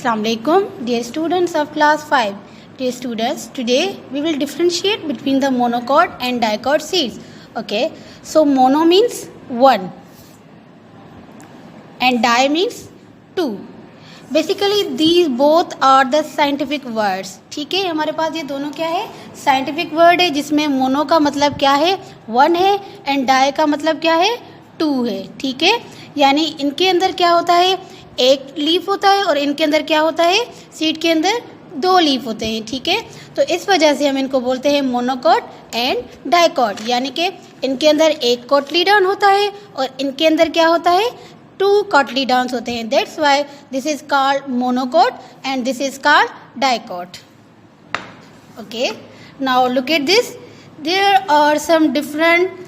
Assalamu alaikum, dear students of class 5. Dear students, today we will differentiate between the monocot and dicot seeds. Okay, so mono means one and di means two. Basically these both are the scientific words. ठीक है, हमारे पास ये दोनों क्या है, scientific word है, जिसमें mono का मतलब क्या है, वन है, एंड डाई का मतलब क्या है, टू है. ठीक है, यानी इनके अंदर क्या होता है, एक लीफ होता है और इनके अंदर क्या होता है, सीड के अंदर दो लीफ होते हैं. ठीक है, तो इस वजह से हम इनको बोलते हैं मोनोकॉट एंड डाइकॉट, यानी कि इनके अंदर एक कोटलीडॉन होता है और इनके अंदर क्या होता है, टू कोटलीडॉन्स होते हैं. That's why this is called monocot and this is called dicot. Okay, now look at this, there are some different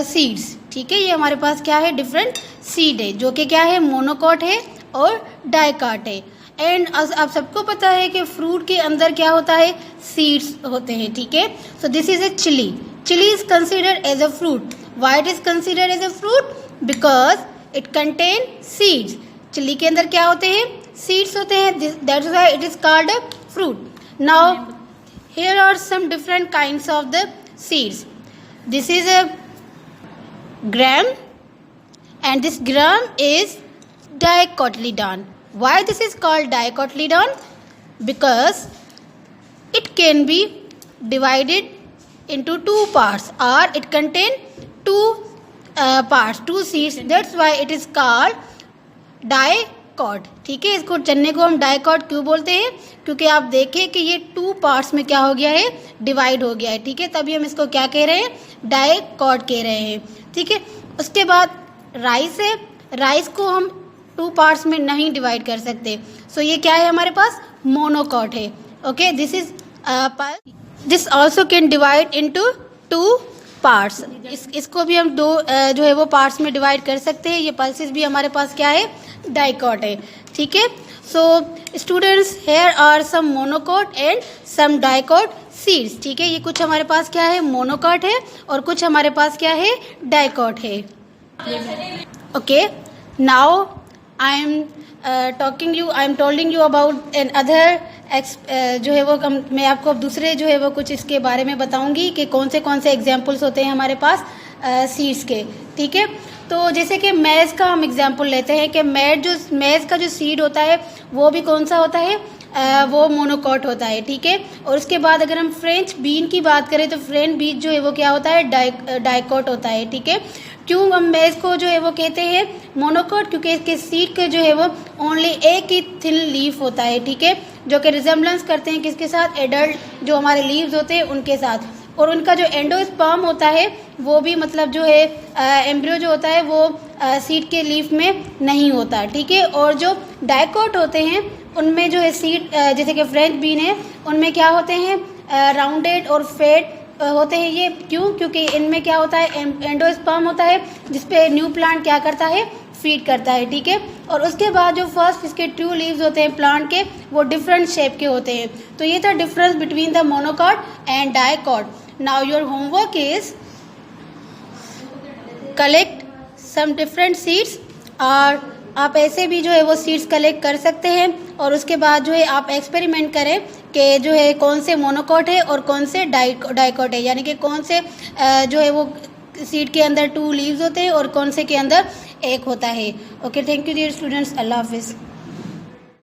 seeds. ठीक है, ये हमारे पास क्या है, डिफरेंट सीड है, जो कि क्या है, मोनोकॉट है और डाइकॉट है. एंड आप सबको पता है कि फ्रूट के अंदर क्या होता है, सीड्स होते हैं. ठीक है, so this is a chilli. Chilli is considered as a fruit. Why it is considered as a fruit? Because it contain seeds. Chilli के अंदर क्या होते हैं, सीड्स होते हैं. That's why it is called a fruit. Now here are some different kinds of the seeds. This is a gram and this gram is dicotyledon. Why this is called dicotyledon? Because it can be divided into two parts or it contain two parts, two seeds. That's why it is called dicot. ठीक है, इसको चन्ने को हम dicot क्यों बोलते हैं, क्योंकि आप देखें कि ये टू पार्ट्स में क्या हो गया है, डिवाइड हो गया है. ठीक है, तभी हम इसको क्या कह रहे हैं, डाइकॉट कह रहे हैं. ठीक है, उसके बाद राइस है. राइस को हम टू पार्ट्स में नहीं डिवाइड कर सकते, सो ये क्या है, हमारे पास मोनोकॉट है. Okay, this also can divide into two parts. इसको भी हम दो जो है वो पार्ट्स में डिवाइड कर सकते हैं. ये पल्सेस भी हमारे पास क्या है, डाइकॉट है. ठीक है, so students, here are some monocot and some dicot seeds. ठीक है, ये कुछ हमारे पास क्या है, मोनोकॉट है और कुछ हमारे पास क्या है, डाइकॉट है. Okay, now I am telling you about another जो है वो मैं आपको अब दूसरे जो है वो कुछ इसके बारे में बताऊंगी कि कौन से एग्जाम्पल्स होते हैं हमारे पास सीड्स के. ठीक है, तो जैसे कि मैज़ का हम एग्जाम्पल लेते हैं कि मैज़ का जो सीड होता है वो भी कौन सा होता है, वो मोनोकॉट होता है. ठीक है, और उसके बाद अगर हम फ्रेंच बीन की बात करें तो फ्रेंच बीन जो है वो क्या होता है, डाइकॉट होता है. ठीक है, क्यों हम मैज़ को जो है वो कहते हैं मोनोकॉट, क्योंकि इसके सीड के जो है वो ओनली एक ही थिन लीफ होता है. ठीक है, जो कि रिजेम्बलेंस करते हैं किसके साथ, एडल्ट जो हमारे लीव्स होते हैं उनके साथ. और उनका जो एंडोस्पर्म होता है वो भी मतलब जो है एम्ब्रियो जो होता है वो सीड के लीफ में नहीं होता. ठीक है, और जो डाइकॉट होते हैं उनमें जो है सीड जैसे कि फ्रेंच बीन है उनमें क्या होते हैं, राउंडेड और फेट होते हैं. ये क्यों, क्योंकि इनमें क्या होता है, एंडोस्पर्म होता है जिसपे न्यू प्लांट क्या करता है, फीड करता है. ठीक है, और उसके बाद जो फर्स्ट इसके ट्रू लीव्स होते हैं प्लांट के वो डिफरेंट शेप के होते हैं. तो ये था difference between the monocot and dicot. Now your homework is collect some different seeds. और आप ऐसे भी जो है वो सीड्स कलेक्ट कर सकते हैं और उसके बाद जो है आप एक्सपेरिमेंट करें कि जो है कौन से मोनोकॉट है और कौन से डाइकॉट है, यानी कि कौन से जो है वो सीड के अंदर टू लीव्स होते हैं और कौन से के अंदर एक होता है. Okay, thank you dear students, अल्लाह हाफिज़.